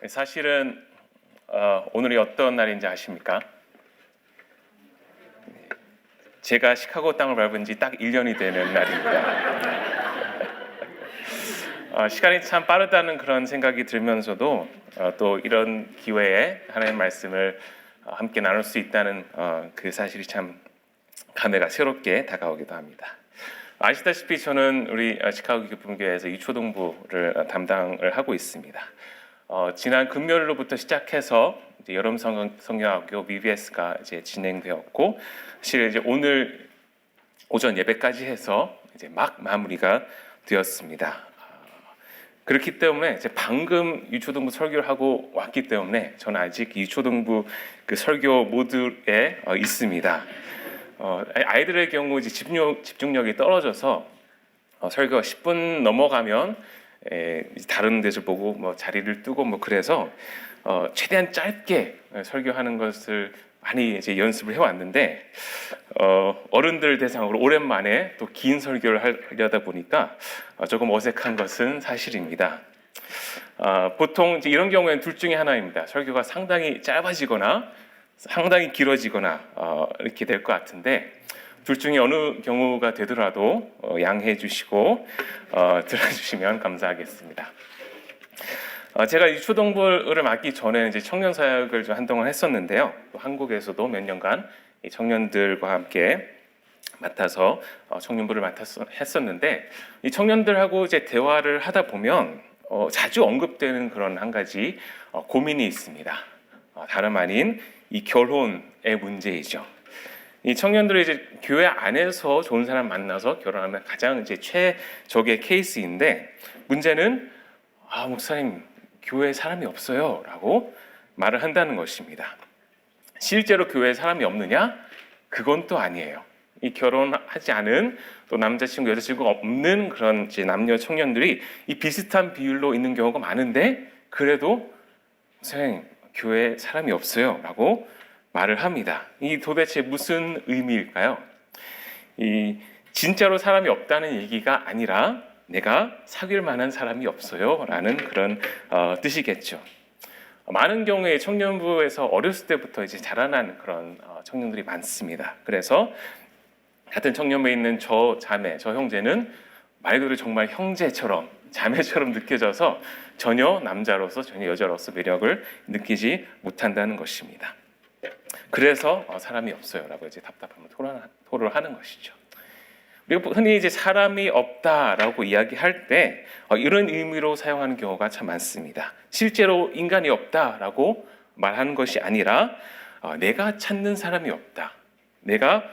사실은 오늘이 어떤 날인지 아십니까? 제가 시카고 땅을 밟은 지 딱 1년이 되는 날입니다. 시간이 참 빠르다는 그런 생각이 들면서도 또 이런 기회에 하나님의 말씀을 함께 나눌 수 있다는 그 사실이 참 감회가 새롭게 다가오기도 합니다. 아시다시피 저는 우리 시카고 기쁨교회에서 유초동부를 담당을 하고 있습니다. 지난 금요일로부터 시작해서 이제 여름 성경학교 VBS가 이제 진행되었고, 사실 이제 오늘 오전 예배까지 해서 이제 막 마무리가 되었습니다. 그렇기 때문에 이제 방금 유초동부 설교를 하고 왔기 때문에 저는 아직 유초동부 그 설교 모드에 있습니다. 아이들의 경우 이제 집중력이 떨어져서 설교가 10분 넘어가면 다른 데서 보고 뭐 자리를 뜨고 뭐 그래서 최대한 짧게 설교하는 것을 많이 이제 연습을 해왔는데 어른들 대상으로 오랜만에 또 긴 설교를 하려다 보니까 조금 어색한 것은 사실입니다. 보통 이제 이런 경우에는 둘 중에 하나입니다. 설교가 상당히 짧아지거나 상당히 길어지거나 이렇게 될 것 같은데 둘 중에 어느 경우가 되더라도 양해해 주시고 들어주시면 감사하겠습니다. 제가 유초동부를 맡기 전에 이제 청년 사역을 좀 한동안 했었는데요. 또 한국에서도 몇 년간 이 청년들과 함께 맡아서 청년부를 했었는데 이 청년들하고 이제 대화를 하다 보면 자주 언급되는 그런 한 가지 고민이 있습니다. 다름 아닌 이 결혼의 문제이죠. 이 청년들이 이제 교회 안에서 좋은 사람 만나서 결혼하면 가장 이제 최적의 케이스인데 문제는 목사님 교회에 사람이 없어요라고 말을 한다는 것입니다. 실제로 교회에 사람이 없느냐? 그건 또 아니에요. 이 결혼하지 않은 또 남자친구 여자친구가 없는 그런 이제 남녀 청년들이 이 비슷한 비율로 있는 경우가 많은데 그래도 목사님 교회에 사람이 없어요라고 말을 합니다. 이 도대체 무슨 의미일까요? 이 진짜로 사람이 없다는 얘기가 아니라 내가 사귈 만한 사람이 없어요라는 그런 뜻이겠죠. 많은 경우에 청년부에서 어렸을 때부터 이제 자라난 그런 청년들이 많습니다. 그래서 같은 청년부에 있는 저 자매, 저 형제는 말 그대로 정말 형제처럼 자매처럼 느껴져서 전혀 남자로서 전혀 여자로서 매력을 느끼지 못한다는 것입니다. 그래서 사람이 없어요라고 이제 답답함을 토로하는 것이죠. 그리고 흔히 이제 사람이 없다라고 이야기할 때 이런 의미로 사용하는 경우가 참 많습니다. 실제로 인간이 없다라고 말하는 것이 아니라 내가 찾는 사람이 없다. 내가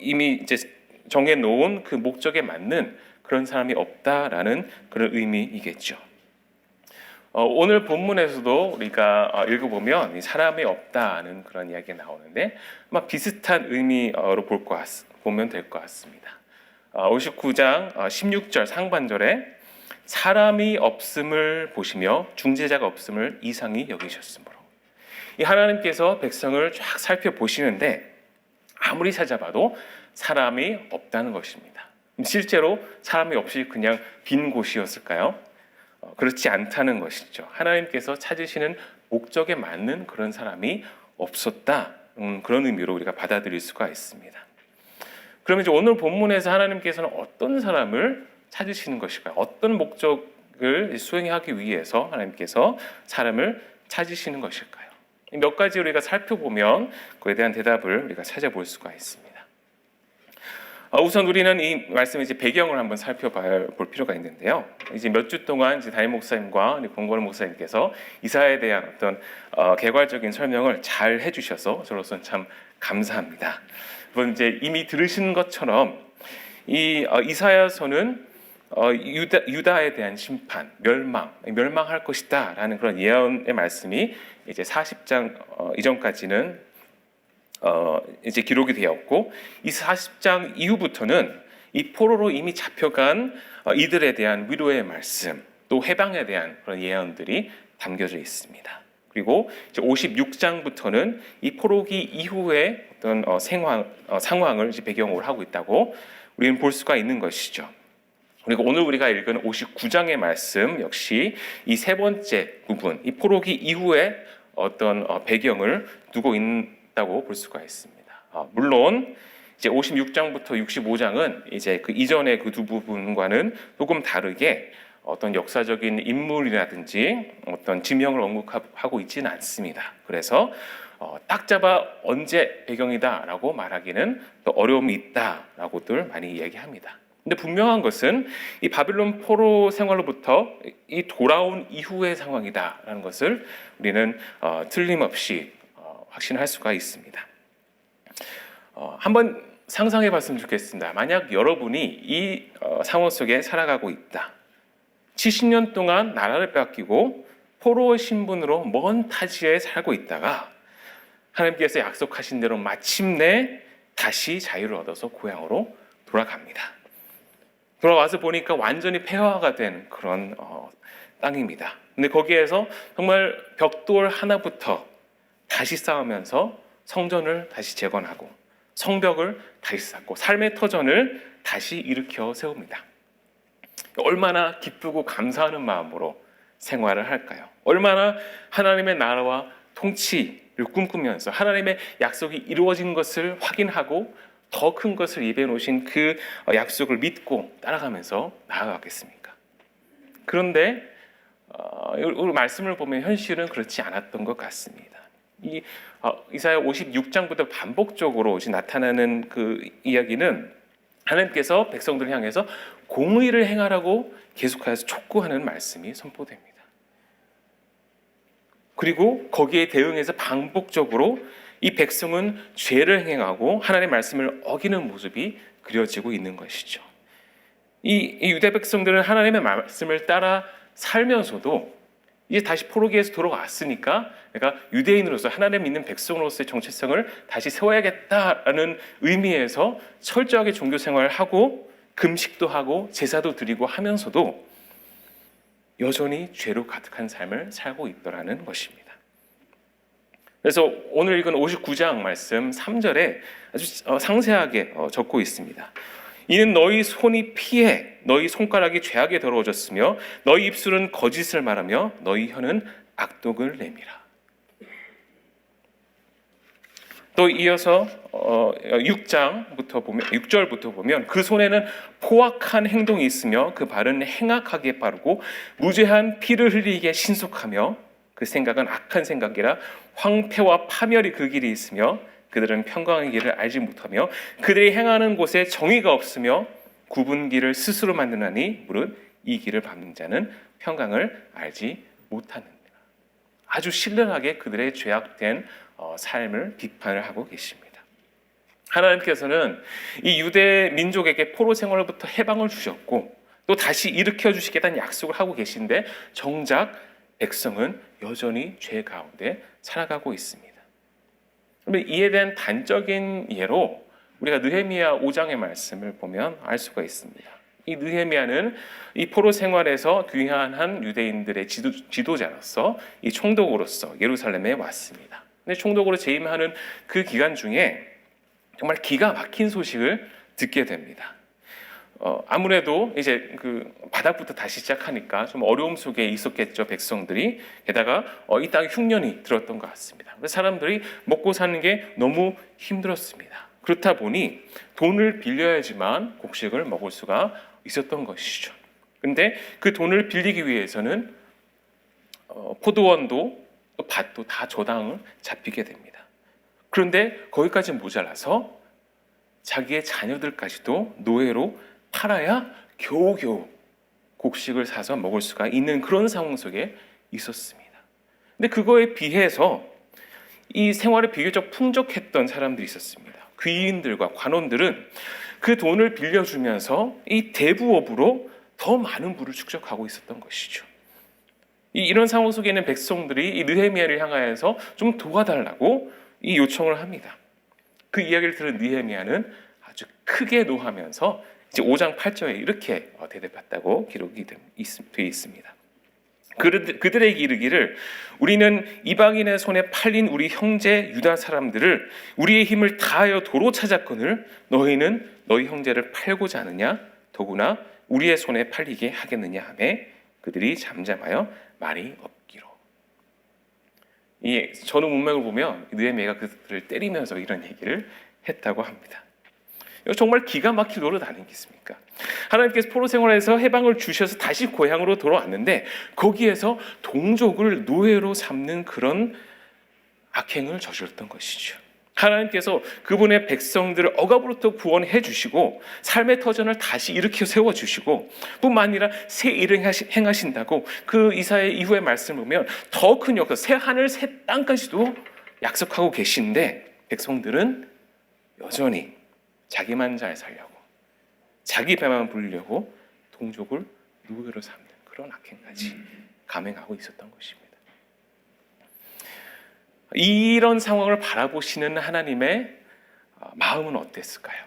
이미 이제 정해놓은 그 목적에 맞는 그런 사람이 없다라는 그런 의미이겠죠. 오늘 본문에서도 우리가 읽어보면 사람이 없다는 그런 이야기가 나오는데 아마 비슷한 의미로 보면 될 것 같습니다. 59장 16절 상반절에 사람이 없음을 보시며 중재자가 없음을 이상히 여기셨으므로 이 하나님께서 백성을 쫙 살펴보시는데 아무리 찾아봐도 사람이 없다는 것입니다. 실제로 사람이 없이 그냥 빈 곳이었을까요? 그렇지 않다는 것이죠. 하나님께서 찾으시는 목적에 맞는 그런 사람이 없었다. 그런 의미로 우리가 받아들일 수가 있습니다. 그러면 이제 오늘 본문에서 하나님께서는 어떤 사람을 찾으시는 것일까요? 어떤 목적을 수행하기 위해서 하나님께서 사람을 찾으시는 것일까요? 몇 가지 우리가 살펴보면 그에 대한 대답을 우리가 찾아볼 수가 있습니다. 우선 우리는 이 말씀의 이제 배경을 한번 살펴볼 필요가 있는데요. 이제 몇 주 동안 이제 담임 목사님과 권건우 목사님께서 이사야에 대한 어떤 개괄적인 설명을 잘 해주셔서 저로서는 참 감사합니다. 그건 이제 이미 들으신 것처럼 이 이사야서는 유다에 대한 심판, 멸망할 것이다라는 그런 예언의 말씀이 이제 40장 이전까지는 이제 기록이 되었고 이 40장 이후부터는 이 포로로 이미 잡혀간 이들에 대한 위로의 말씀, 또 해방에 대한 그런 예언들이 담겨져 있습니다. 그리고 이제 56장부터는 이 포로기 이후의 어떤 상황을 이제 배경으로 하고 있다고 우리는 볼 수가 있는 것이죠. 그리고 오늘 우리가 읽은 59장의 말씀 역시 이 세 번째 부분, 이 포로기 이후에 어떤 배경을 두고 있다고 볼 수가 있습니다. 물론 이제 56장부터 65장은 이제 그 이전의 그 두 부분과는 조금 다르게 어떤 역사적인 인물이라든지 어떤 지명을 언급하고 있지는 않습니다. 그래서 딱 잡아 언제 배경이다라고 말하기는 또 어려움이 있다라고들 많이 이야기합니다. 근데 분명한 것은 이 바빌론 포로 생활로부터 이 돌아온 이후의 상황이다라는 것을 우리는 틀림없이 확신할 수가 있습니다. 한번 상상해 봤으면 좋겠습니다. 만약 여러분이 이 상황 속에 살아가고 있다. 70년 동안 나라를 빼앗기고 포로의 신분으로 먼 타지에 살고 있다가 하나님께서 약속하신 대로 마침내 다시 자유를 얻어서 고향으로 돌아갑니다. 돌아와서 보니까 완전히 폐허가 된 그런 땅입니다. 근데 거기에서 정말 벽돌 하나부터 다시 쌓으면서 성전을 다시 재건하고 성벽을 다시 쌓고 삶의 터전을 다시 일으켜 세웁니다. 얼마나 기쁘고 감사하는 마음으로 생활을 할까요? 얼마나 하나님의 나라와 통치를 꿈꾸면서 하나님의 약속이 이루어진 것을 확인하고 더 큰 것을 예배해 놓으신 그 약속을 믿고 따라가면서 나아가겠습니까? 그런데 우리 말씀을 보면 현실은 그렇지 않았던 것 같습니다. 이사야 56장부터 반복적으로 나타나는 그 이야기는 하나님께서 백성들을 향해서 공의를 행하라고 계속해서 촉구하는 말씀이 선포됩니다. 그리고 거기에 대응해서 반복적으로 이 백성은 죄를 행하고 하나님의 말씀을 어기는 모습이 그려지고 있는 것이죠. 이 유대 백성들은 하나님의 말씀을 따라 살면서도 이제 다시 포로기에서 돌아왔으니까 내가 유대인으로서 하나님 믿는 백성으로서의 정체성을 다시 세워야겠다라는 의미에서 철저하게 종교 생활을 하고 금식도 하고 제사도 드리고 하면서도 여전히 죄로 가득한 삶을 살고 있더라는 것입니다. 그래서 오늘 읽은 59장 말씀 3절에 아주 상세하게 적고 있습니다. 이는 너희 손이 피해 너희 손가락이 죄악에 더러워졌으며 너희 입술은 거짓을 말하며 너희 혀는 악독을 내밀어. 또 이어서 6절부터 보면 그 손에는 포악한 행동이 있으며 그 발은 행악하게 빠르고 무죄한 피를 흘리게 신속하며 그 생각은 악한 생각이라 황폐와 파멸이 그 길이 있으며 그들은 평강의 길을 알지 못하며 그들이 행하는 곳에 정의가 없으며 굽은 길을 스스로 만드나니 무릇 이 길을 밟는 자는 평강을 알지 못하느니라. 아주 신랄하게 그들의 죄악된 삶을 비판을 하고 계십니다. 하나님께서는 이 유대 민족에게 포로 생활로부터 해방을 주셨고 또 다시 일으켜 주시겠다는 약속을 하고 계신데 정작 백성은 여전히 죄 가운데 살아가고 있습니다. 이에 대한 단적인 예로 우리가 느헤미야 5장의 말씀을 보면 알 수가 있습니다. 이 느헤미야는 이 포로 생활에서 귀환한 유대인들의 지도자로서 이 총독으로서 예루살렘에 왔습니다. 근데 총독으로 재임하는 그 기간 중에 정말 기가 막힌 소식을 듣게 됩니다. 아무래도 이제 그 바닥부터 다시 시작하니까 좀 어려움 속에 있었겠죠, 백성들이. 게다가 이 땅에 흉년이 들었던 것 같습니다. 그래서 사람들이 먹고 사는 게 너무 힘들었습니다. 그렇다 보니 돈을 빌려야지만 곡식을 먹을 수가 있었던 것이죠. 근데 그 돈을 빌리기 위해서는 포도원도 밭도 다 저당을 잡히게 됩니다. 그런데 거기까지 모자라서 자기의 자녀들까지도 노예로 팔아야 겨우겨우 곡식을 사서 먹을 수가 있는 그런 상황 속에 있었습니다. 근데 그거에 비해서 이 생활에 비교적 풍족했던 사람들이 있었습니다. 귀인들과 관원들은 그 돈을 빌려주면서 이 대부업으로 더 많은 부를 축적하고 있었던 것이죠. 이런 상황 속에 있는 백성들이 이 느헤미야를 향하여서 좀 도와달라고 이 요청을 합니다. 그 이야기를 들은 느헤미야는 아주 크게 노하면서 이제 5장 8절에 이렇게 대답했다고 기록이 되어 있습니다. 그들에게 이르기를 우리는 이방인의 손에 팔린 우리 형제 유다 사람들을 우리의 힘을 다하여 도로 찾았거늘 너희는 너희 형제를 팔고자 하느냐? 더구나 우리의 손에 팔리게 하겠느냐 하며 그들이 잠잠하여 말이 없기로. 이 전후 문맥을 보면 느헤미야가 그들을 때리면서 이런 얘기를 했다고 합니다. 이거 정말 기가 막힐 노릇 아니겠습니까? 하나님께서 포로 생활에서 해방을 주셔서 다시 고향으로 돌아왔는데 거기에서 동족을 노예로 삼는 그런 악행을 저질렀던 것이죠. 하나님께서 그분의 백성들을 억압으로부터 구원해 주시고 삶의 터전을 다시 일으켜 세워주시고 뿐만 아니라 새 일을 행하신다고 그 이사야 이후의 말씀을 보면 더 큰 역사, 새 하늘 새 땅까지도 약속하고 계신데 백성들은 여전히 자기만 잘 살려고 자기 배만 부리려고 동족을 노예로 삼는 그런 악행까지 감행하고 있었던 것입니다. 이런 상황을 바라보시는 하나님의 마음은 어땠을까요?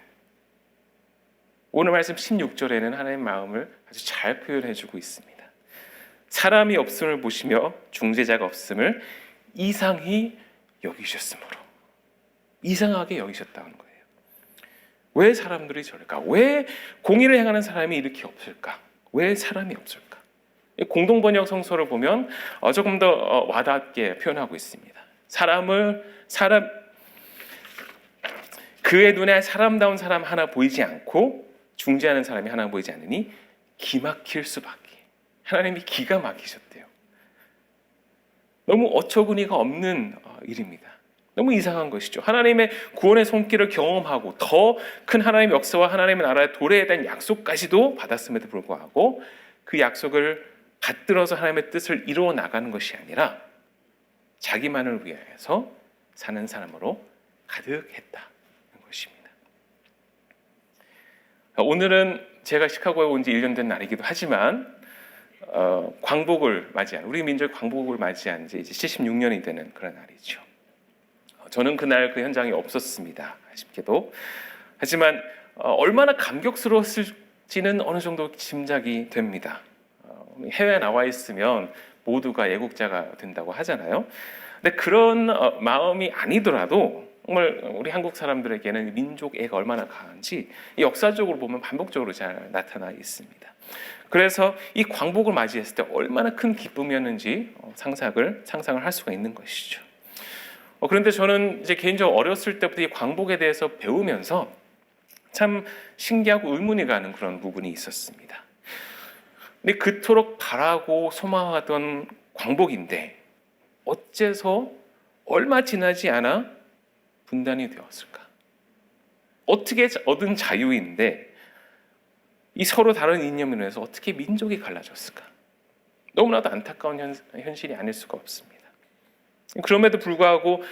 오늘 말씀 16절에는 하나님의 마음을 아주 잘 표현해주고 있습니다. 사람이 없음을 보시며 중재자가 없음을 이상히 여기셨으므로. 이상하게 여기셨다는 거예요. 왜 사람들이 저럴까? 왜 공의를 행하는 사람이 이렇게 없을까? 왜 사람이 없을까? 공동번역 성서를 보면 조금 더 와닿게 표현하고 있습니다. 그의 눈에 사람다운 사람 하나 보이지 않고 중재하는 사람이 하나 보이지 않으니 기막힐 수밖에. 하나님이 기가 막히셨대요. 너무 어처구니가 없는 일입니다. 너무 이상한 것이죠. 하나님의 구원의 손길을 경험하고 더 큰 하나님의 역사와 하나님의 나라의 도래에 대한 약속까지도 받았음에도 불구하고 그 약속을 받들어서 하나님의 뜻을 이루어 나가는 것이 아니라 자기만을 위해서 사는 사람으로 가득했다는 것입니다. 오늘은 제가 시카고에 온 지 1년 된 날이기도 하지만 광복을 맞이한 우리 민족의 광복을 맞이한 지 이제 76년이 되는 그런 날이죠. 저는 그날 그 현장에 없었습니다. 아쉽게도. 하지만 얼마나 감격스러웠을지는 어느 정도 짐작이 됩니다. 해외에 나와 있으면 모두가 애국자가 된다고 하잖아요. 근데 그런 마음이 아니더라도 정말 우리 한국 사람들에게는 민족애가 얼마나 강한지 역사적으로 보면 반복적으로 잘 나타나 있습니다. 그래서 이 광복을 맞이했을 때 얼마나 큰 기쁨이었는지 상상을 할 수가 있는 것이죠. 그런데 저는 이제 개인적으로 어렸을 때부터 이 광복에 대해서 배우면서 참 신기하고 의문이 가는 그런 부분이 있었습니다. 근데 그토록 바라고 소망하던 광복인데 어째서 얼마 지나지 않아 분단이 되었을까? 어떻게 얻은 자유인데 이 서로 다른 이념으로 해서 어떻게 민족이 갈라졌을까? 너무나도 안타까운 현실이 아닐 수가 없습니다. 그럼에도 불구하고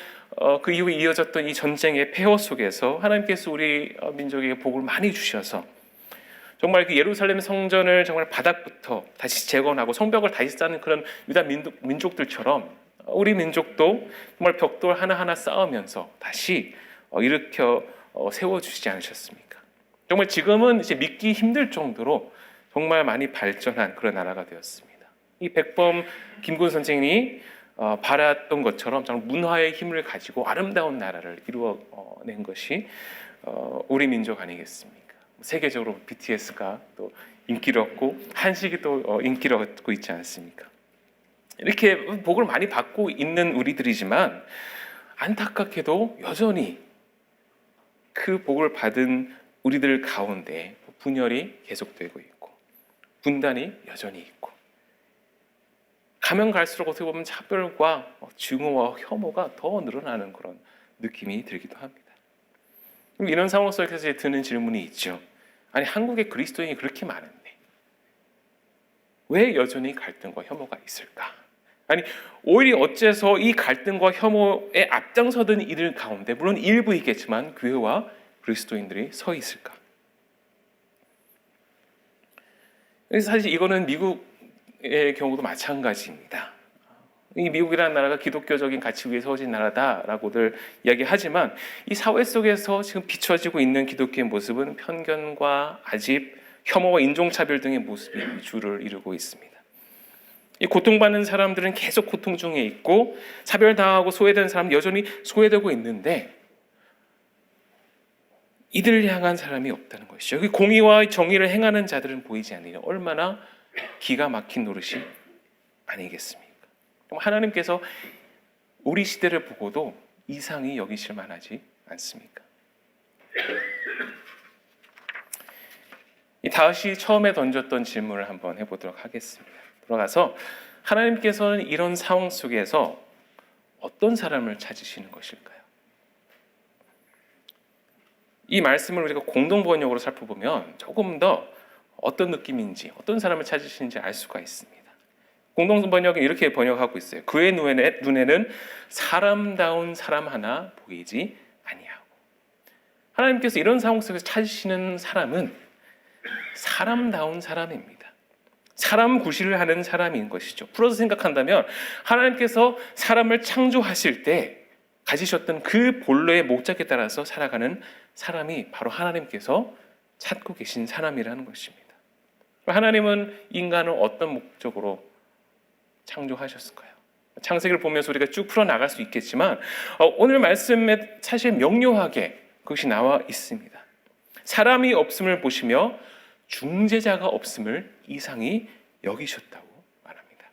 그 이후에 이어졌던 이 전쟁의 폐허 속에서 하나님께서 우리 민족에게 복을 많이 주셔서 정말 그 예루살렘 성전을 정말 바닥부터 다시 재건하고 성벽을 다시 쌓는 그런 유다 민족들처럼 우리 민족도 정말 벽돌 하나하나 쌓으면서 다시 일으켜 세워주시지 않으셨습니까? 정말 지금은 이제 믿기 힘들 정도로 정말 많이 발전한 그런 나라가 되었습니다. 이 백범 김구은 선생이 바랐던 것처럼 정말 문화의 힘을 가지고 아름다운 나라를 이루어낸 것이 우리 민족 아니겠습니까? 세계적으로 BTS가 또 인기를 얻고 한식이 또 인기를 얻고 있지 않습니까? 이렇게 복을 많이 받고 있는 우리들이지만 안타깝게도 여전히 그 복을 받은 우리들 가운데 분열이 계속되고 있고 분단이 여전히 있고 가면 갈수록 어떻게 보면 차별과 증오와 혐오가 더 늘어나는 그런 느낌이 들기도 합니다. 이런 상황 속에서 드는 질문이 있죠. 아니 한국에 그리스도인이 그렇게 많은데 왜 여전히 갈등과 혐오가 있을까? 아니 오히려 어째서 이 갈등과 혐오에 앞장서던 이들 가운데 물론 일부 있겠지만 교회와 그리스도인들이 서 있을까? 사실 이거는 미국의 경우도 마찬가지입니다. 이 미국이라는 나라가 기독교적인 가치 위에 서진 나라다라고들 이야기하지만 이 사회 속에서 지금 비춰지고 있는 기독교의 모습은 편견과 아집, 혐오와 인종차별 등의 모습이 주를 이루고 있습니다. 이 고통받는 사람들은 계속 고통 중에 있고 차별당하고 소외된 사람은 여전히 소외되고 있는데 이들을 향한 사람이 없다는 것이죠. 여기 공의와 정의를 행하는 자들은 보이지 않느냐. 얼마나 기가 막힌 노릇이 아니겠습니까? 하나님께서 우리 시대를 보고도 이상히 여기실 만하지 않습니까? 다윗이 처음에 던졌던 질문을 한번 해보도록 하겠습니다. 돌아가서 하나님께서는 이런 상황 속에서 어떤 사람을 찾으시는 것일까요? 이 말씀을 우리가 공동 번역으로 살펴보면 조금 더 어떤 느낌인지, 어떤 사람을 찾으시는지 알 수가 있습니다. 공동 번역은 이렇게 번역하고 있어요. 그의 눈에는 사람다운 사람 하나 보이지 아니하고. 하나님께서 이런 상황 속에서 찾으시는 사람은 사람다운 사람입니다. 사람 구실을 하는 사람인 것이죠. 풀어서 생각한다면 하나님께서 사람을 창조하실 때 가지셨던 그 본래의 목적에 따라서 살아가는 사람이 바로 하나님께서 찾고 계신 사람이라는 것입니다. 하나님은 인간을 어떤 목적으로 창조하셨을까요? 창세기를 보면서 우리가 쭉 풀어나갈 수 있겠지만 오늘 말씀에 사실 명료하게 그것이 나와 있습니다. 사람이 없음을 보시며 중재자가 없음을 이상히 여기셨다고 말합니다.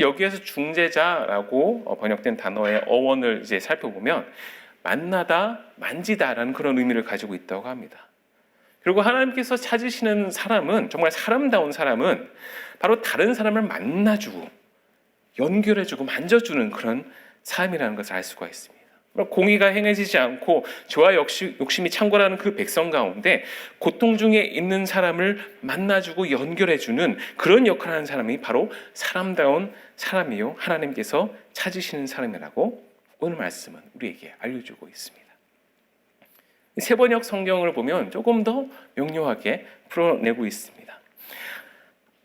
여기에서 중재자라고 번역된 단어의 어원을 이제 살펴보면 만나다, 만지다라는 그런 의미를 가지고 있다고 합니다. 그리고 하나님께서 찾으시는 사람은, 정말 사람다운 사람은 바로 다른 사람을 만나주고 연결해주고 만져주는 그런 삶이라는 것을 알 수가 있습니다. 공의가 행해지지 않고 죄와 욕심이 창궐하는 그 백성 가운데 고통 중에 있는 사람을 만나주고 연결해주는 그런 역할을 하는 사람이 바로 사람다운 사람이요, 하나님께서 찾으시는 사람이라고 오늘 말씀은 우리에게 알려주고 있습니다. 세번역 성경을 보면 조금 더 명료하게 풀어내고 있습니다.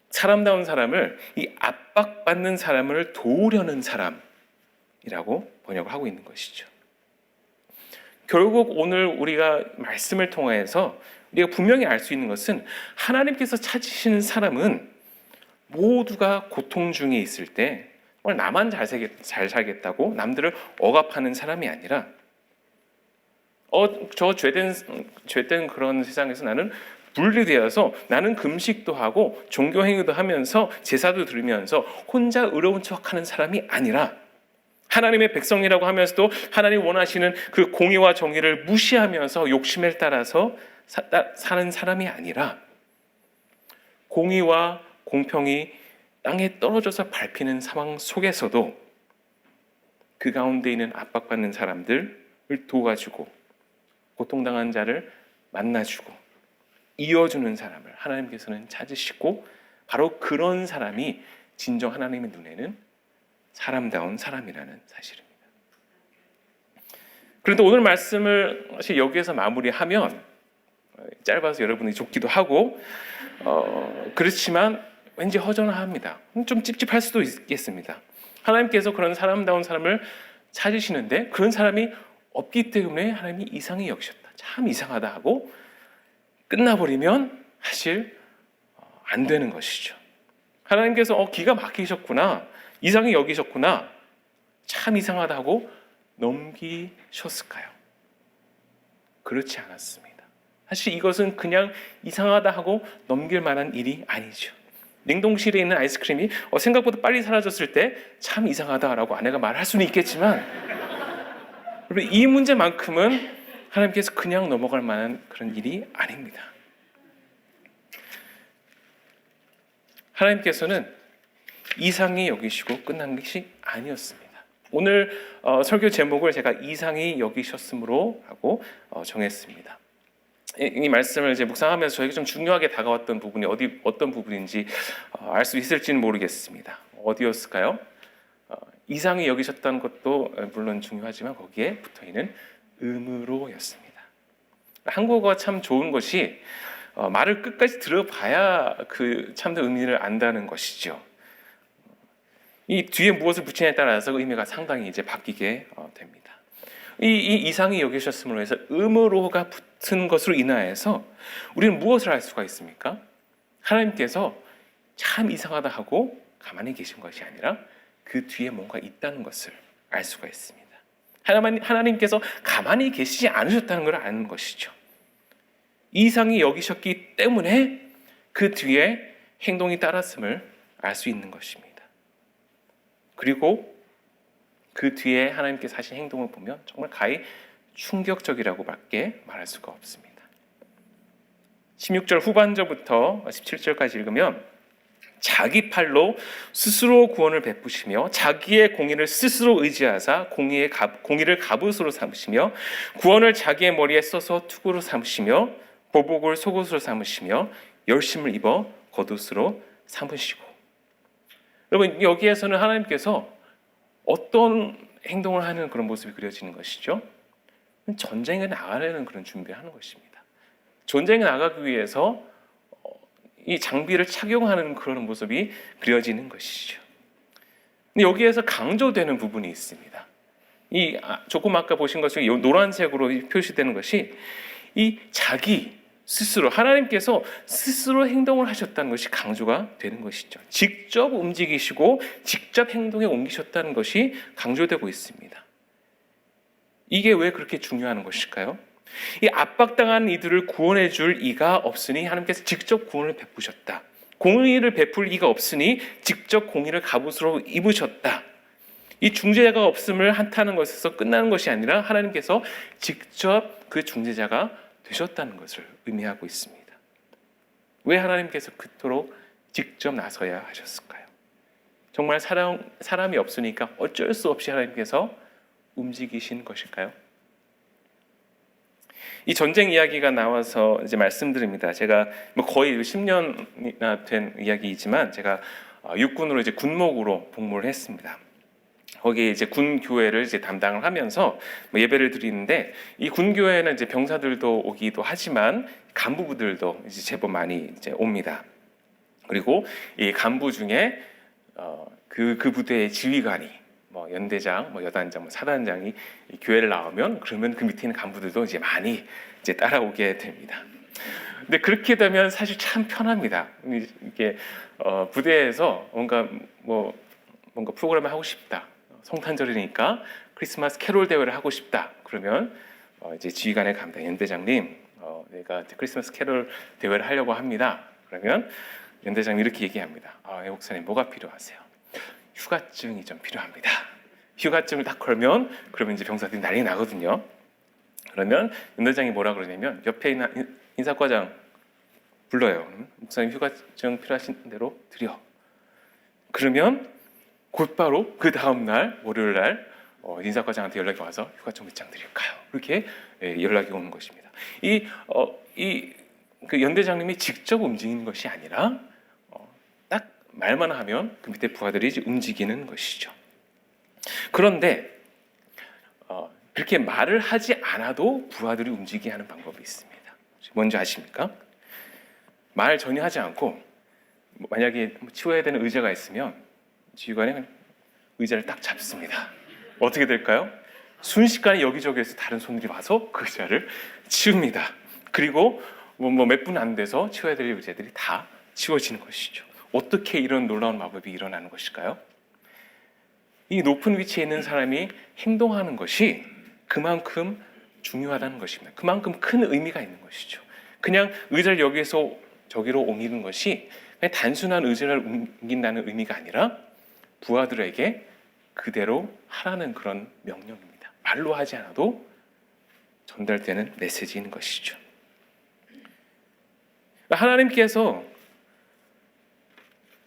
사람다운 사람을 이 압박받는 사람을 도우려는 사람이라고 번역을 하고 있는 것이죠. 결국 오늘 우리가 말씀을 통해서 우리가 분명히 알 수 있는 것은 하나님께서 찾으시는 사람은 모두가 고통 중에 있을 때 나만 잘 살겠다고 남들을 억압하는 사람이 아니라 저 죄된 그런 세상에서 나는 분리되어서 나는 금식도 하고 종교 행위도 하면서 제사도 드리면서 혼자 의로운 척하는 사람이 아니라 하나님의 백성이라고 하면서도 하나님 원하시는 그 공의와 정의를 무시하면서 욕심에 따라서 사는 사람이 아니라 공의와 공평이 땅에 떨어져서 밟히는 상황 속에서도 그 가운데 있는 압박받는 사람들을 도와주고 고통당한 자를 만나주고 이어주는 사람을 하나님께서는 찾으시고 바로 그런 사람이 진정 하나님의 눈에는 사람다운 사람이라는 사실입니다. 그런데 오늘 말씀을 사실 여기에서 마무리하면 짧아서 여러분이 좋기도 하고 그렇지만 왠지 허전합니다. 좀 찝찝할 수도 있겠습니다. 하나님께서 그런 사람다운 사람을 찾으시는데 그런 사람이 없기 때문에 하나님이 이상히 여기셨다. 참 이상하다 하고 끝나버리면 사실 안 되는 것이죠. 하나님께서 기가 막히셨구나, 이상히 여기셨구나, 참 이상하다 하고 넘기셨을까요? 그렇지 않았습니다. 사실 이것은 그냥 이상하다 하고 넘길 만한 일이 아니죠. 냉동실에 있는 아이스크림이 생각보다 빨리 사라졌을 때 참 이상하다라고 아내가 말할 수는 있겠지만 이 문제만큼은 하나님께서 그냥 넘어갈 만한 그런 일이 아닙니다. 하나님께서는 이상히 여기시고 끝난 것이 아니었습니다. 오늘 설교 제목을 제가 이상히 여기셨으므로 하고 정했습니다. 이 말씀을 이제 묵상하면서 저에게 좀 중요하게 다가왔던 부분이 어떤 부분인지 알 수 있을지는 모르겠습니다. 어디였을까요? 이상히 여기셨다는 것도 물론 중요하지만 거기에 붙어있는 음으로였습니다. 한국어가 참 좋은 것이 말을 끝까지 들어봐야 그 참된 의미를 안다는 것이죠. 이 뒤에 무엇을 붙이냐에 따라서 의미가 상당히 이제 바뀌게 됩니다. 이 이상히 여기셨음으로 해서 음으로가 붙은 것으로 인하여서 우리는 무엇을 알 수가 있습니까? 하나님께서 참 이상하다 하고 가만히 계신 것이 아니라 그 뒤에 뭔가 있다는 것을 알 수가 있습니다. 하나님께서 가만히 계시지 않으셨다는 걸 아는 것이죠. 이상히 여기셨기 때문에 그 뒤에 행동이 따랐음을 알 수 있는 것입니다. 그리고 그 뒤에 하나님께서 하신 행동을 보면 정말 가히 충격적이라고밖에 말할 수가 없습니다. 16절 후반절부터 17절까지 읽으면 자기 팔로 스스로 구원을 베푸시며 자기의 공의를 스스로 의지하사 공의를 갑옷으로 삼으시며 구원을 자기의 머리에 써서 투구로 삼으시며 보복을 속옷으로 삼으시며 열심을 입어 겉옷으로 삼으시고. 여러분, 여기에서는 하나님께서 어떤 행동을 하는 그런 모습이 그려지는 것이죠? 전쟁에 나가려는 그런 준비를 하는 것입니다. 전쟁에 나가기 위해서 이 장비를 착용하는 그런 모습이 그려지는 것이죠. 근데 여기에서 강조되는 부분이 있습니다. 조금 아까 보신 것처럼 이 노란색으로 표시되는 것이 이 자기 스스로, 하나님께서 스스로 행동을 하셨다는 것이 강조가 되는 것이죠. 직접 움직이시고 직접 행동에 옮기셨다는 것이 강조되고 있습니다. 이게 왜 그렇게 중요한 것일까요? 이 압박당한 이들을 구원해 줄 이가 없으니 하나님께서 직접 구원을 베푸셨다. 공의를 베풀 이가 없으니 직접 공의를 갑옷으로 입으셨다. 이 중재자가 없음을 한타는 것에서 끝나는 것이 아니라 하나님께서 직접 그 중재자가 되셨다는 것을 의미하고 있습니다. 왜 하나님께서 그토록 직접 나서야 하셨을까요? 정말 사람이 없으니까 어쩔 수 없이 하나님께서 움직이신 것일까요? 이 전쟁 이야기가 나와서 이제 말씀드립니다. 제가 거의 10년이나 된 이야기이지만 제가 육군으로 이제 군목으로 복무를 했습니다. 거기에 이제 군 교회를 이제 담당을 하면서 예배를 드리는데 이 군 교회는 이제 병사들도 오기도 하지만 간부들도 이제 제법 많이 이제 옵니다. 그리고 이 간부 중에 그 부대의 지휘관이 연대장, 여단장, 사단장이 이 교회를 나오면 그러면 그 밑에 있는 간부들도 이제 많이 이제 따라오게 됩니다. 근데 그렇게 되면 사실 참 편합니다. 이게 부대에서 뭔가 프로그램을 하고 싶다. 성탄절이니까 크리스마스 캐롤 대회를 하고 싶다. 그러면 이제 지휘관에 갑니다. 연대장님, 내가 크리스마스 캐롤 대회를 하려고 합니다. 그러면 연대장님 이렇게 얘기합니다. 목사님 뭐가 필요하세요? 휴가증이 좀 필요합니다. 휴가증을 딱 걸면 그러면 이제 병사들이 난리 나거든요. 그러면 연대장이 뭐라 그러냐면 옆에 있는 인사과장 불러요. 목사님 휴가증 필요하신 대로 드려. 그러면 곧바로 그 다음 날 월요일 날 인사과장한테 연락이 와서 휴가증 몇 장 드릴까요? 이렇게 연락이 오는 것입니다. 그 연대장님이 직접 움직이는 것이 아니라 딱 말만 하면 그 밑에 부하들이 이제 움직이는 것이죠. 그런데 그렇게 말을 하지 않아도 부하들이 움직이게 하는 방법이 있습니다. 뭔지 아십니까? 말 전혀 하지 않고 만약에 치워야 되는 의자가 있으면 지휘관이 의자를 딱 잡습니다. 어떻게 될까요? 순식간에 여기저기에서 다른 손들이 와서 그 의자를 치웁니다. 그리고 몇 분 안 돼서 치워야 될 의자들이 다 치워지는 것이죠. 어떻게 이런 놀라운 마법이 일어나는 것일까요? 이 높은 위치에 있는 사람이 행동하는 것이 그만큼 중요하다는 것입니다. 그만큼 큰 의미가 있는 것이죠. 그냥 의자를 여기에서 저기로 옮기는 것이 그냥 단순한 의자를 옮긴다는 의미가 아니라 부하들에게 그대로 하라는 그런 명령입니다. 말로 하지 않아도 전달되는 메시지인 것이죠. 하나님께서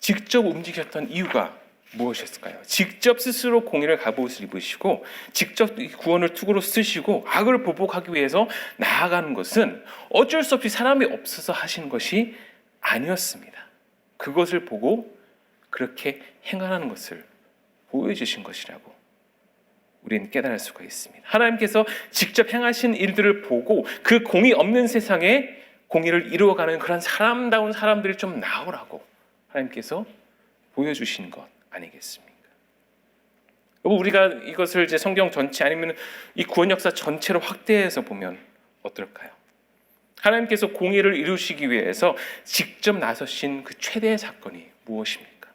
직접 움직였던 이유가 무엇이었을까요? 직접 스스로 공의를 갑옷을 입으시고 직접 구원을 투구로 쓰시고 악을 보복하기 위해서 나아가는 것은 어쩔 수 없이 사람이 없어서 하시는 것이 아니었습니다. 그것을 보고 그렇게 행하는 것을 보여주신 것이라고 우리는 깨달을 수가 있습니다. 하나님께서 직접 행하신 일들을 보고 그 공의 없는 세상에 공의를 이루어가는 그런 사람다운 사람들이 좀 나오라고 하나님께서 보여주신 것 아니겠습니까? 우리가 이것을 이제 성경 전체 아니면 이 구원 역사 전체로 확대해서 보면 어떨까요? 하나님께서 공의를 이루시기 위해서 직접 나서신 그 최대의 사건이 무엇입니까?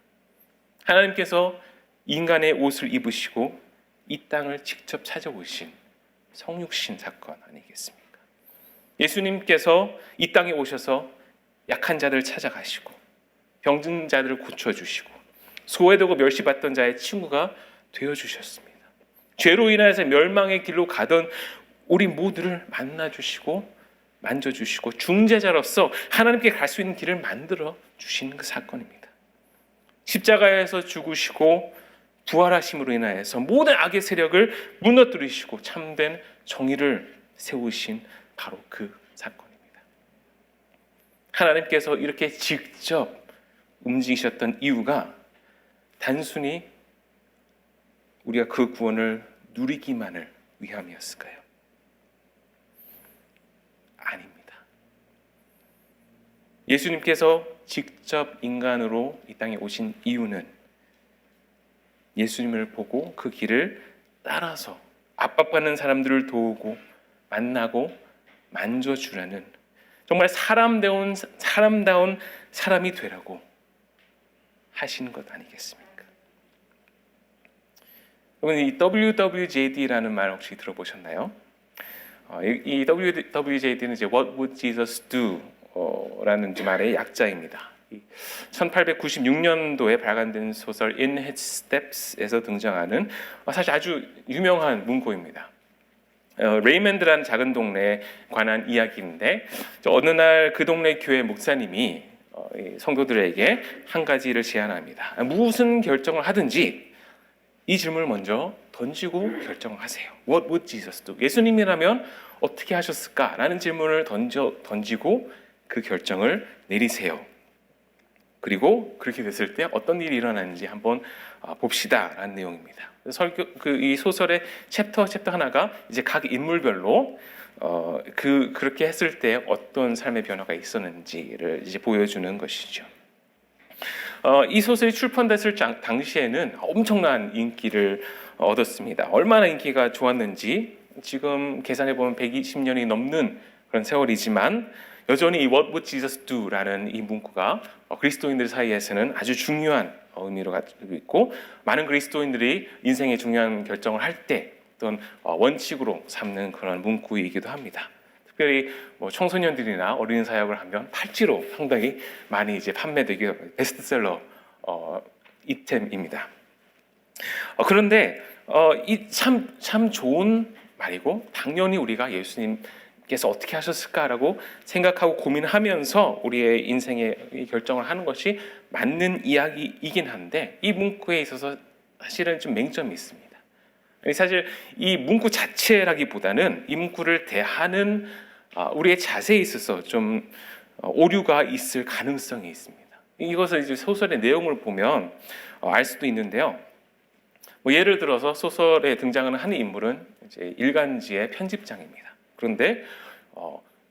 하나님께서 인간의 옷을 입으시고 이 땅을 직접 찾아오신 성육신 사건 아니겠습니까? 예수님께서 이 땅에 오셔서 약한 자들 찾아가시고 병든 자들을 고쳐주시고 소외되고 멸시받던 자의 친구가 되어주셨습니다. 죄로 인해서 멸망의 길로 가던 우리 모두를 만나주시고 만져주시고 중재자로서 하나님께 갈 수 있는 길을 만들어 주신 그 사건입니다. 십자가에서 죽으시고 부활하심으로 인하여서 모든 악의 세력을 무너뜨리시고 참된 정의를 세우신 바로 그 사건입니다. 하나님께서 이렇게 직접 움직이셨던 이유가 단순히 우리가 그 구원을 누리기만을 위함이었을까요? 아닙니다. 예수님께서 직접 인간으로 이 땅에 오신 이유는 예수님을 보고 그 길을 따라서 압박받는 사람들을 도우고 만나고 만져주라는 정말 사람다운 사람이 되라고 하신 것 아니겠습니까? 여러분, 이 WWJD라는 말 혹시 들어보셨나요? 이 WWJD는 이제 What would Jesus do? 라는 말의 약자입니다. 1896년도에 발간된 소설 In His Steps에서 등장하는 사실 아주 유명한 문구입니다. 레이먼드라는 작은 동네에 관한 이야기인데 어느 날 그 동네 교회 목사님이 성도들에게 한 가지를 제안합니다. 무슨 결정을 하든지 이 질문을 먼저 던지고 결정을 하세요. What would Jesus do? 예수님이라면 어떻게 하셨을까? 라는 질문을 던지고 그 결정을 내리세요. 그리고 그렇게 됐을 때 어떤 일이 일어나는지 한번 봅시다 라는 내용입니다. 이 소설의 챕터 하나가 이제 각 인물별로 그렇게 했을 때 어떤 삶의 변화가 있었는지를 이제 보여주는 것이죠. 이 소설이 출판됐을 당시에는 엄청난 인기를 얻었습니다. 얼마나 인기가 좋았는지 지금 계산해 보면 120년이 넘는 그런 세월이지만 여전히 이 What would Jesus do?라는 이 문구가 그리스도인들 사이에서는 아주 중요한 의미로 가지고 있고 많은 그리스도인들이 인생의 중요한 결정을 할 때 어떤 원칙으로 삼는 그런 문구이기도 합니다. 특별히 청소년들이나 어린이 사역을 하면 팔찌로 상당히 많이 이제 판매되기 베스트셀러 이템입니다. 그런데 이 참 좋은 말이고 당연히 우리가 예수님께서 어떻게 하셨을까라고 생각하고 고민하면서 우리의 인생의 결정을 하는 것이 맞는 이야기이긴 한데 이 문구에 있어서 사실은 좀 맹점이 있습니다. 사실 이 문구 자체라기보다는 이 문구를 대하는 우리의 자세에 있어서 좀 오류가 있을 가능성이 있습니다. 이것을 이제 소설의 내용을 보면 알 수도 있는데요. 예를 들어서 소설에 등장하는 한 인물은 이제 일간지의 편집장입니다. 그런데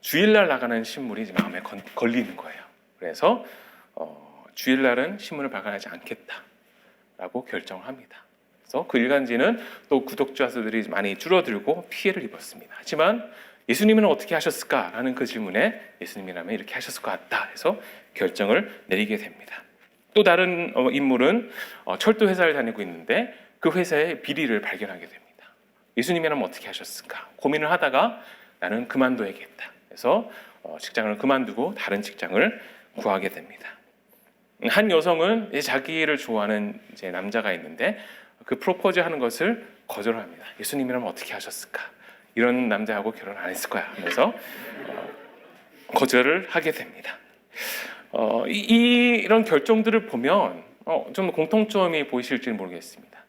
주일날 나가는 신문이 이제 마음에 걸리는 거예요. 그래서 주일날은 신문을 발간하지 않겠다라고 결정을 합니다. 그래서 그 일간지는 또 구독자 수들이 많이 줄어들고 피해를 입었습니다. 하지만 예수님은 어떻게 하셨을까라는 그 질문에 예수님이라면 이렇게 하셨을 것 같다 해서 결정을 내리게 됩니다. 또 다른 인물은 철도 회사를 다니고 있는데 그 회사의 비리를 발견하게 됩니다. 예수님이라면 어떻게 하셨을까 고민을 하다가 나는 그만둬야겠다. 그래서 직장을 그만두고 다른 직장을 구하게 됩니다. 한 여성은 자기를 좋아하는 이제 남자가 있는데 그 프로포즈하는 것을 거절합니다. 예수님이라면 어떻게 하셨을까? 이런 남자하고 결혼 안 했을 거야. 그래서 거절을 하게 됩니다. 이런 결정들을 보면 좀 공통점이 보이실지 모르겠습니다.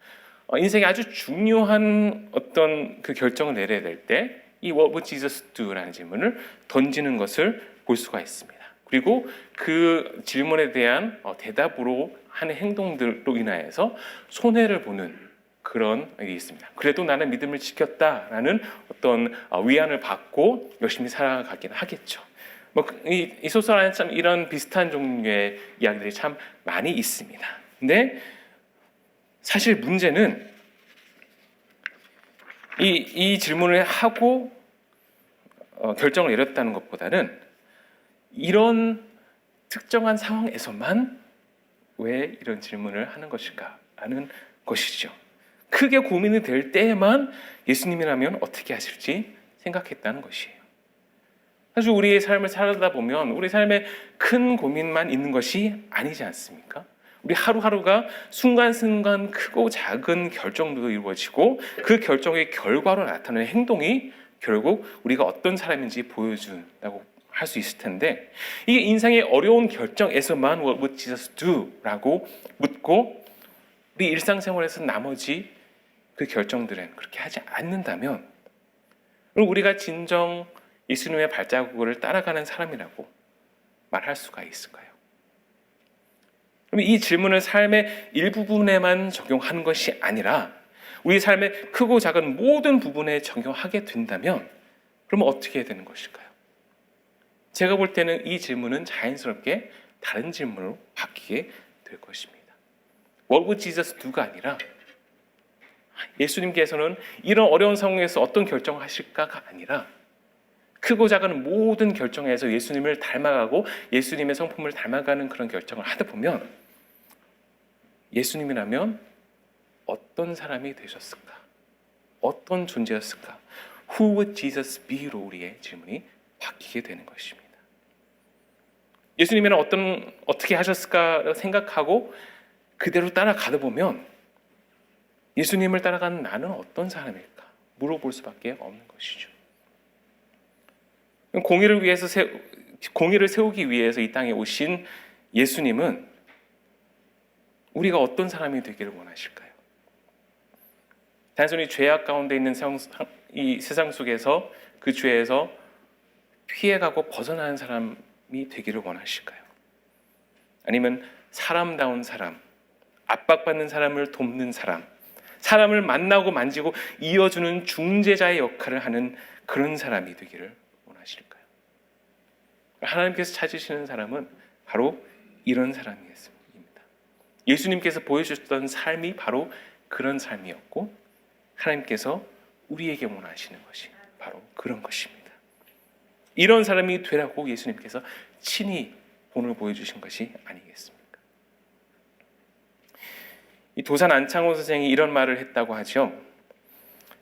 인생에 아주 중요한 어떤 그 결정을 내려야 될 때 이 What would Jesus do?라는 질문을 던지는 것을 볼 수가 있습니다. 그리고 그 질문에 대한 대답으로 하는 행동들로 인하여서 손해를 보는 그런 게 있습니다. 그래도 나는 믿음을 지켰다라는 어떤 위안을 받고 열심히 살아가긴 하겠죠. 이 소설 안에 참 이런 비슷한 종류의 이야기들이 참 많이 있습니다. 근데 사실 문제는 이 질문을 하고 결정을 내렸다는 것보다는 이런 특정한 상황에서만 왜 이런 질문을 하는 것일까 하는 것이죠. 크게 고민이 될 때에만 예수님이라면 어떻게 하실지 생각했다는 것이에요. 사실 우리의 삶을 살다 보면 우리 삶에 큰 고민만 있는 것이 아니지 않습니까? 우리 하루하루가 순간순간 크고 작은 결정도 이루어지고 그 결정의 결과로 나타나는 행동이 결국 우리가 어떤 사람인지 보여준다고 할 수 있을 텐데, 이게 인생의 어려운 결정에서만 What would Jesus do? 라고 묻고 우리 일상생활에서 나머지 그 결정들은 그렇게 하지 않는다면 우리가 진정 예수님의 발자국을 따라가는 사람이라고 말할 수가 있을까요? 그럼 이 질문을 삶의 일부분에만 적용하는 것이 아니라 우리 삶의 크고 작은 모든 부분에 적용하게 된다면 그러면 어떻게 되는 것일까요? 제가 볼 때는 이 질문은 자연스럽게 다른 질문으로 바뀌게 될 것입니다. What would Jesus do가 아니라 예수님께서는 이런 어려운 상황에서 어떤 결정을 하실까가 아니라 크고 작은 모든 결정에서 예수님을 닮아가고 예수님의 성품을 닮아가는 그런 결정을 하다 보면 예수님이라면 어떤 사람이 되셨을까? 어떤 존재였을까? Who would Jesus be로 우리의 질문이 바뀌게 되는 것입니다. 예수님은 어떻게 하셨을까 생각하고 그대로 따라가다 보면 예수님을 따라가는 나는 어떤 사람일까? 물어볼 수밖에 없는 것이죠. 공의를 세우기 위해서 이 땅에 오신 예수님은 우리가 어떤 사람이 되기를 원하실까요? 단순히 죄악 가운데 있는 이 세상 속에서 그 죄에서 피해가고 벗어나는 사람이 되기를 원하실까요? 아니면 사람다운 사람, 압박받는 사람을 돕는 사람, 사람을 만나고 만지고 이어주는 중재자의 역할을 하는 그런 사람이 되기를 원하실까요? 하나님께서 찾으시는 사람은 바로 이런 사람이었습니다. 예수님께서 보여주셨던 삶이 바로 그런 삶이었고 하나님께서 우리에게 원하시는 것이 바로 그런 것입니다. 이런 사람이 되라고 예수님께서 친히 본을 보여주신 것이 아니겠습니까? 이 도산 안창호 선생이 이런 말을 했다고 하죠.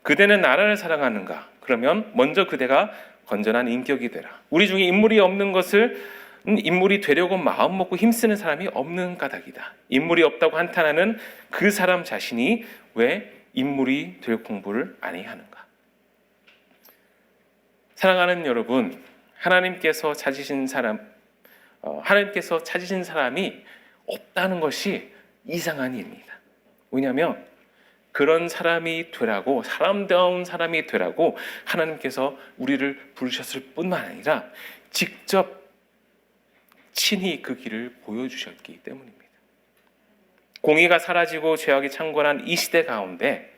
그대는 나라를 사랑하는가? 그러면 먼저 그대가 건전한 인격이 되라. 우리 중에 인물이 없는 것을 인물이 되려고 마음 먹고 힘쓰는 사람이 없는 까닭이다. 인물이 없다고 한탄하는 그 사람 자신이 왜 인물이 될 공부를 아니하는가? 사랑하는 여러분, 하나님께서 찾으신 사람이 없다는 것이 이상한 일입니다. 왜냐하면 그런 사람이 되라고, 사람다운 사람이 되라고 하나님께서 우리를 부르셨을 뿐만 아니라 직접 친히 그 길을 보여주셨기 때문입니다. 공의가 사라지고 죄악이 창궐한 이 시대 가운데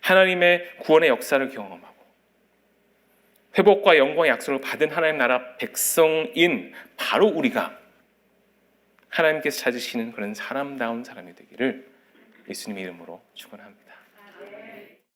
하나님의 구원의 역사를 경험하고 회복과 영광의 약속을 받은 하나님 나라 백성인 바로 우리가 하나님께서 찾으시는 그런 사람다운 사람이 되기를 예수님의 이름으로 축원합니다.